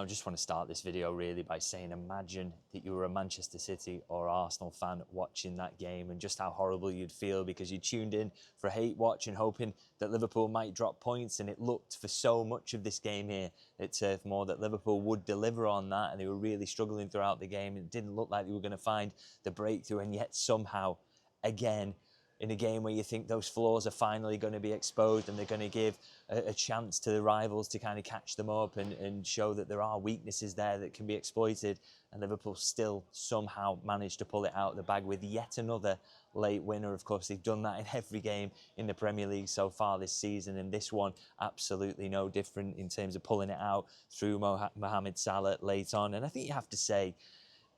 I just want to start this video really by saying, imagine that you were a Manchester City or Arsenal fan watching that game and just how horrible you'd feel because you tuned in for a hate watch and hoping that Liverpool might drop points, and it looked for so much of this game here at Turf Moor that Liverpool would deliver on that, and they were really struggling throughout the game. It didn't look like they were going to find the breakthrough, and yet somehow, again, in a game where you think those flaws are finally going to be exposed and they're going to give a chance to the rivals to kind of catch them up and show that there are weaknesses there that can be exploited, and Liverpool still somehow managed to pull it out of the bag with yet another late winner. Of course, they've done that in every game in the Premier League so far this season, and this one absolutely no different in terms of pulling it out through Mohamed Salah late on. And I think you have to say,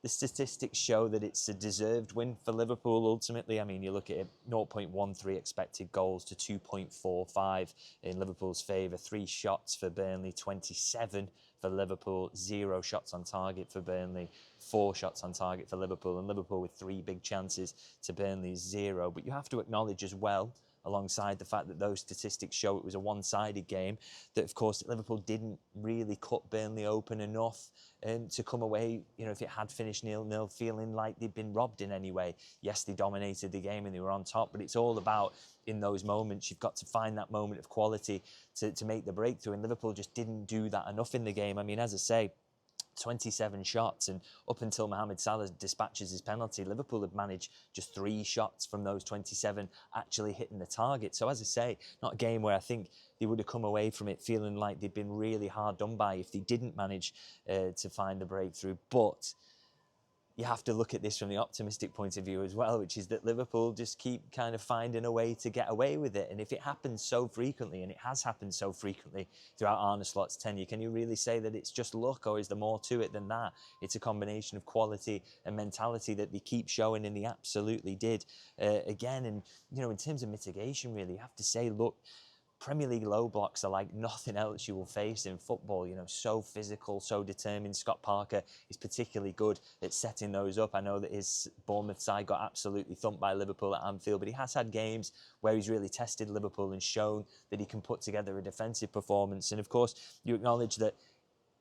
the statistics show that it's a deserved win for Liverpool ultimately. I mean, you look at it, 0.13 expected goals to 2.45 in Liverpool's favour. 3 shots for Burnley, 27 for Liverpool. 0 shots on target for Burnley. 4 shots on target for Liverpool. And Liverpool with 3 big chances to Burnley's 0. But you have to acknowledge as well, alongside the fact that those statistics show it was a one-sided game, that of course Liverpool didn't really cut Burnley open enough to come away, you know, if it had finished 0-0, feeling like they'd been robbed in any way. Yes, they dominated the game and they were on top, but it's all about, in those moments, you've got to find that moment of quality to make the breakthrough, and Liverpool just didn't do that enough in the game. I mean, as I say, 27 shots, and up until Mohamed Salah dispatches his penalty, Liverpool had managed just 3 shots from those 27 actually hitting the target. So as I say, not a game where I think they would have come away from it feeling like they'd been really hard done by if they didn't manage to find the breakthrough. But you have to look at this from the optimistic point of view as well, which is that Liverpool just keep kind of finding a way to get away with it. And if it happens so frequently, and it has happened so frequently throughout Arne Slot's tenure, can you really say that it's just luck, or is there more to it than that? It's a combination of quality and mentality that they keep showing, and they absolutely did again. And, you know, in terms of mitigation, really, you have to say, look, Premier League low blocks are like nothing else you will face in football. You know, so physical, so determined. Scott Parker is particularly good at setting those up. I know that his Bournemouth side got absolutely thumped by Liverpool at Anfield, but he has had games where he's really tested Liverpool and shown that he can put together a defensive performance. And of course, you acknowledge that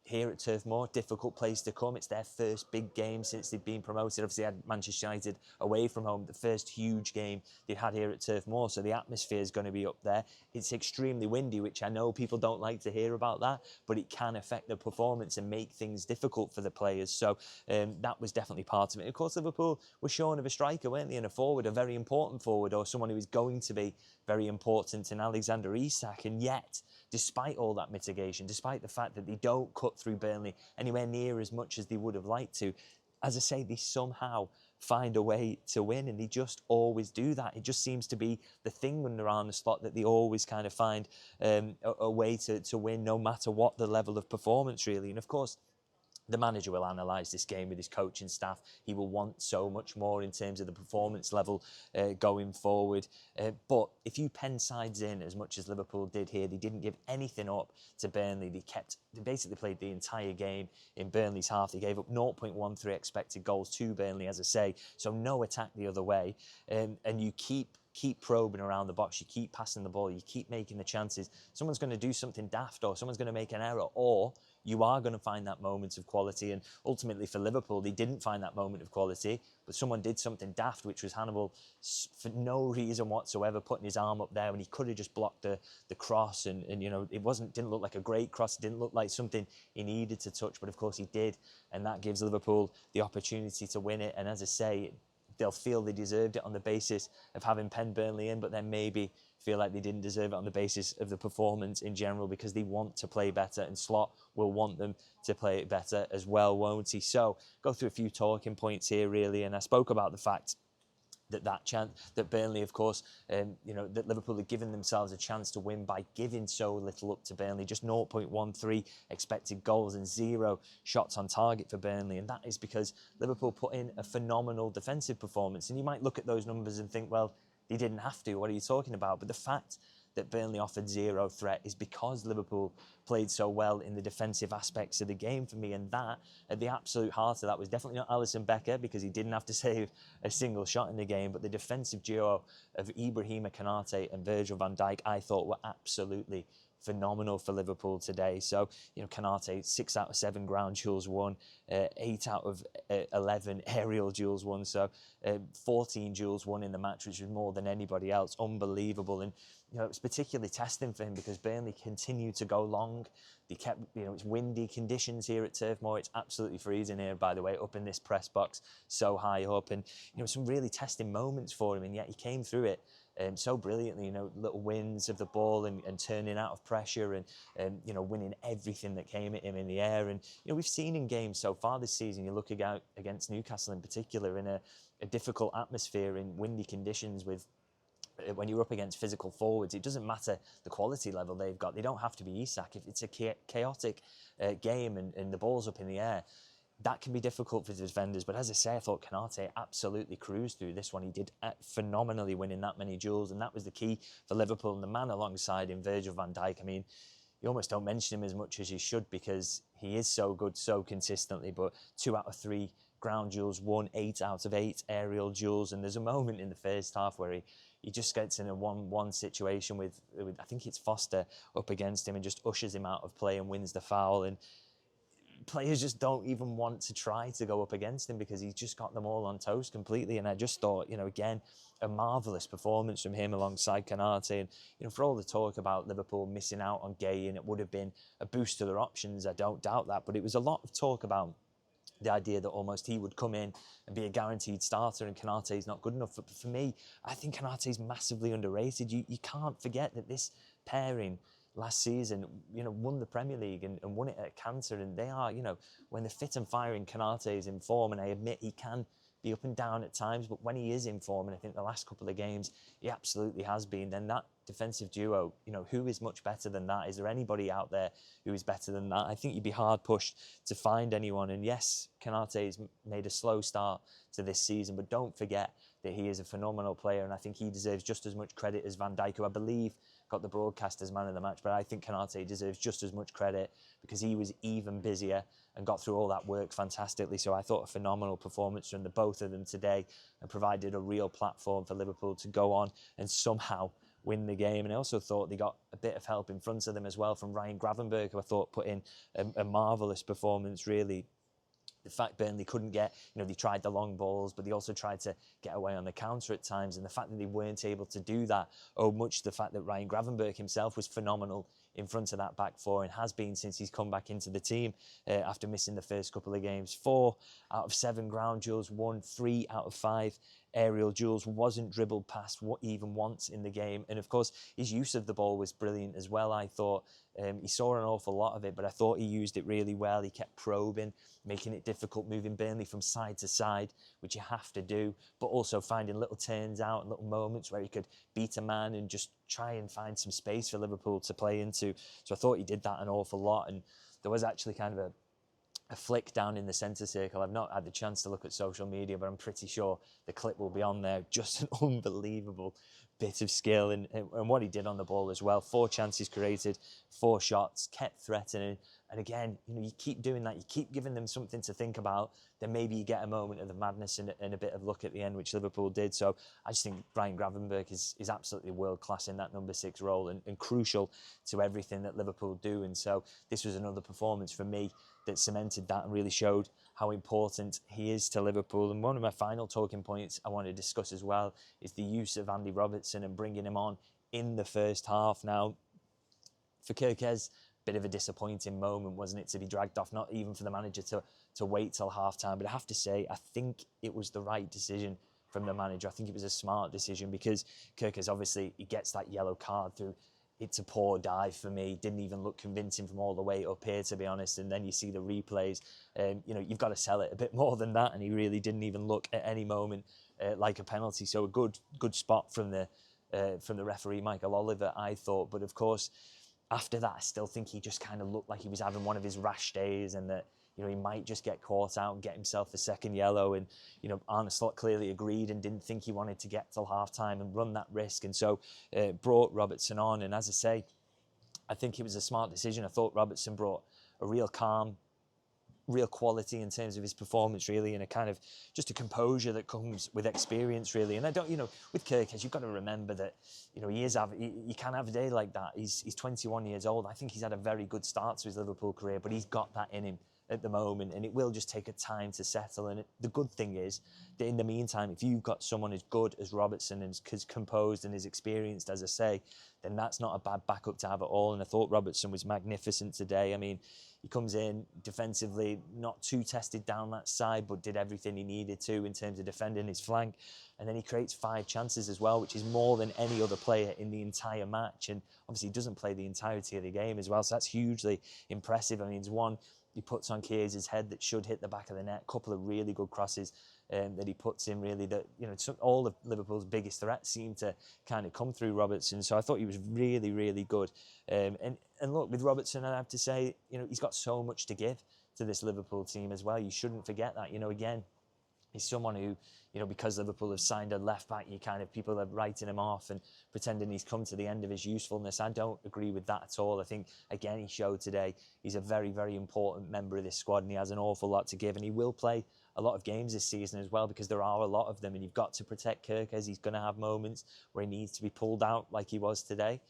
here at Turf Moor, difficult place to come. It's their first big game since they've been promoted. Obviously, they had Manchester United away from home, the first huge game they've had here at Turf Moor, so the atmosphere is going to be up there. It's extremely windy, which I know people don't like to hear about that, but it can affect the performance and make things difficult for the players. So that was definitely part of it. Of course, Liverpool were shorn of a striker, weren't they, and a forward, a very important forward, or someone who is going to be very important in Alexander Isak. And yet, despite all that mitigation, despite the fact that they don't cut through Burnley anywhere near as much as they would have liked to, as I say, they somehow find a way to win, and they just always do that. It just seems to be the thing under Arne Slot, that they always kind of find a way to win, no matter what the level of performance, really. And of course, the manager will analyse this game with his coaching staff. He will want so much more in terms of the performance level going forward. But if you pen sides in as much as Liverpool did here, they didn't give anything up to Burnley. They basically played the entire game in Burnley's half. They gave up 0.13 expected goals to Burnley, as I say, so no attack the other way. And you keep probing around the box, you keep passing the ball, you keep making the chances. Someone's going to do something daft, or someone's going to make an error, or you are going to find that moment of quality. And ultimately for Liverpool, they didn't find that moment of quality, but someone did something daft, which was Hannibal, for no reason whatsoever, putting his arm up there when he could have just blocked the cross. And you know, it didn't look like a great cross, it didn't look like something he needed to touch, but of course he did, and that gives Liverpool the opportunity to win it. And as I say, they'll feel they deserved it on the basis of having penned Burnley in, but then maybe feel like they didn't deserve it on the basis of the performance in general, because they want to play better, and Slot will want them to play it better as well, won't he? So, go through a few talking points here, really, and I spoke about the fact that Burnley, of course, you know, that Liverpool had given themselves a chance to win by giving so little up to Burnley, just 0.13 expected goals and 0 shots on target for Burnley. And that is because Liverpool put in a phenomenal defensive performance. And you might look at those numbers and think, well, they didn't have to. What are you talking about? But the fact that Burnley offered zero threat is because Liverpool played so well in the defensive aspects of the game for me. And that, at the absolute heart of that, was definitely not Alisson Becker, because he didn't have to save a single shot in the game. But the defensive duo of Ibrahima, Konate and Virgil van Dijk, I thought were absolutely phenomenal for Liverpool today. So, Konate, 6 out of 7 ground duels won, 8 out of 11 aerial duels won. So 14 duels won in the match, which was more than anybody else. Unbelievable. And, it was particularly testing for him because Burnley continued to go long. They kept, it's windy conditions here at Turf Moor. It's absolutely freezing here, by the way, up in this press box, so high up. And, some really testing moments for him. And yet he came through it so brilliantly, little wins of the ball and turning out of pressure and winning everything that came at him in the air. And, we've seen in games so far this season, you look against Newcastle in particular, in a difficult atmosphere, in windy conditions when you're up against physical forwards, it doesn't matter the quality level they've got. They don't have to be Isak. If it's a chaotic game and the ball's up in the air, that can be difficult for the defenders. But as I say, I thought Konate absolutely cruised through this one. He did phenomenally winning that many duels, and that was the key for Liverpool. And the man alongside him, Virgil van Dijk, I mean, you almost don't mention him as much as you should because he is so good so consistently. But 2 out of 3 ground duels won, 8 out of 8 aerial duels. And there's a moment in the first half where he just gets in a 1-1 situation with I think it's Foster up against him and just ushers him out of play and wins the foul. And players just don't even want to try to go up against him because he's just got them all on toast completely. And I just thought, again, a marvellous performance from him alongside Konate. And, for all the talk about Liverpool missing out on Gay, and it would have been a boost to their options, I don't doubt that. But it was a lot of talk about the idea that almost he would come in and be a guaranteed starter and Konate's not good enough. But for me, I think Konate's massively underrated. You can't forget that this pairing last season, won the Premier League and won it at Cantor. And they are, when they're fit and firing, Konate's in form. And I admit he can be up and down at times, but when he is in form, and I think the last couple of games he absolutely has been, then that defensive duo, who is much better than that? Is there anybody out there who is better than that? I think you'd be hard pushed to find anyone. And yes, Konate's made a slow start to this season, but don't forget that he is a phenomenal player, and I think he deserves just as much credit as Van Dijk, who I believe got the broadcast as man of the match. But I think Konate deserves just as much credit because he was even busier and got through all that work fantastically. So I thought a phenomenal performance from the both of them today and provided a real platform for Liverpool to go on and somehow win the game. And I also thought they got a bit of help in front of them as well from Ryan Gravenberch, who I thought put in a marvellous performance, really. The fact Burnley couldn't get, they tried the long balls, but they also tried to get away on the counter at times. And the fact that they weren't able to do that, much the fact that Ryan Gravenberch himself was phenomenal in front of that back four and has been since he's come back into the team after missing the first couple of games. 4 out of 7 ground duels won, 3 out of 5 aerial duels, wasn't dribbled past even once in the game. And of course, his use of the ball was brilliant as well. I thought he saw an awful lot of it, but I thought he used it really well. He kept probing, making it difficult, moving Burnley from side to side, which you have to do, but also finding little turns out and little moments where he could beat a man and just try and find some space for Liverpool to play into. So I thought he did that an awful lot. And there was actually kind of a flick down in the centre circle. I've not had the chance to look at social media, but I'm pretty sure the clip will be on there. Just an unbelievable bit of skill and what he did on the ball as well. 4 chances created, 4 shots, kept threatening. And again, you keep doing that. You keep giving them something to think about. Then maybe you get a moment of the madness and a bit of luck at the end, which Liverpool did. So I just think Ryan Gravenberch is absolutely world-class in that number 6 role and crucial to everything that Liverpool do. And so this was another performance for me that cemented that and really showed how important he is to Liverpool. And one of my final talking points I want to discuss as well is the use of Andy Robertson and bringing him on in the first half. Now, for Kirkez, bit of a disappointing moment, wasn't it, to be dragged off, not even for the manager to wait till half-time. But I have to say, I think it was the right decision from the manager. I think it was a smart decision because Kirkez, obviously, he gets that yellow card through. It's a poor dive for me. Didn't even look convincing from all the way up here, to be honest. And then you see the replays. You've got to sell it a bit more than that. And he really didn't even look at any moment like a penalty. So a good spot from the referee, Michael Oliver, I thought. But of course, after that, I still think he just kind of looked like he was having one of his rash days and that he might just get caught out and get himself a second yellow. And, Arne Slot clearly agreed and didn't think he wanted to get till half-time and run that risk. And so brought Robertson on. And as I say, I think it was a smart decision. I thought Robertson brought a real calm, real quality in terms of his performance, really, and a kind of just a composure that comes with experience, really. And I don't, with Kirkes, you've got to remember that, he can have a day like that. He's 21 years old. I think he's had a very good start to his Liverpool career, but he's got that in him at the moment, and it will just take a time to settle. And the good thing is that in the meantime, if you've got someone as good as Robertson and as composed and as experienced, as I say, then that's not a bad backup to have at all. And I thought Robertson was magnificent today. I mean, he comes in defensively, not too tested down that side, but did everything he needed to in terms of defending his flank. And then he creates 5 chances as well, which is more than any other player in the entire match. And obviously he doesn't play the entirety of the game as well, so that's hugely impressive. I mean, it's one he puts on Chiesa's head that should hit the back of the net. A couple of really good crosses that he puts in, really, that, all of Liverpool's biggest threats seem to kind of come through Robertson. So I thought he was really, really good. And look, with Robertson, I have to say, he's got so much to give to this Liverpool team as well. You shouldn't forget that. Again, he's someone who, because Liverpool have signed a left-back, people are writing him off and pretending he's come to the end of his usefulness. I don't agree with that at all. I think, again, he showed today he's a very, very important member of this squad, and he has an awful lot to give, and he will play a lot of games this season as well, because there are a lot of them, and you've got to protect Kirkes. He's going to have moments where he needs to be pulled out like he was today.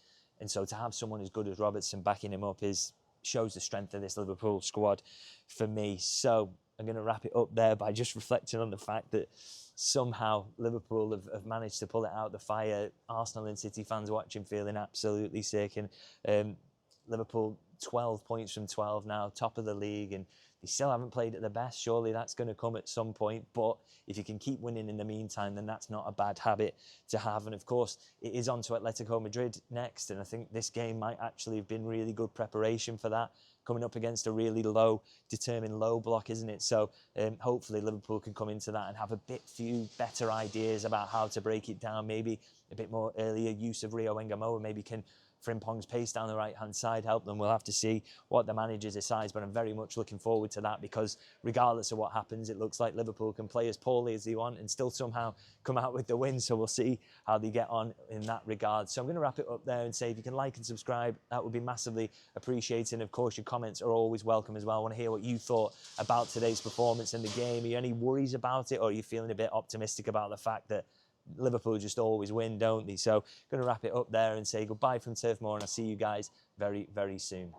And so to have someone as good as Robertson backing him up shows the strength of this Liverpool squad for me. So I'm going to wrap it up there by just reflecting on the fact that somehow Liverpool have managed to pull it out the fire. Arsenal and City fans watching feeling absolutely sick. And Liverpool 12 points from 12 now, top of the league, and they still haven't played at their best. Surely that's going to come at some point. But if you can keep winning in the meantime, then that's not a bad habit to have. And of course, it is on to Atletico Madrid next. And I think this game might actually have been really good preparation for that, coming up against a really determined low block, isn't it? So hopefully Liverpool can come into that and have a few better ideas about how to break it down. Maybe a bit more earlier use of Rio Engamoa, maybe can Frimpong's pace down the right-hand side help them. We'll have to see what the manager decides, but I'm very much looking forward to that, because regardless of what happens, it looks like Liverpool can play as poorly as they want and still somehow come out with the win. So we'll see how they get on in that regard. So I'm going to wrap it up there and say, if you can like and subscribe, that would be massively appreciated. And of course, your comments are always welcome as well. I want to hear what you thought about today's performance in the game. Are you any worries about it, or are you feeling a bit optimistic about the fact that Liverpool just always win, don't they? So going to wrap it up there and say goodbye from Turf Moor, and I'll see you guys very, very soon.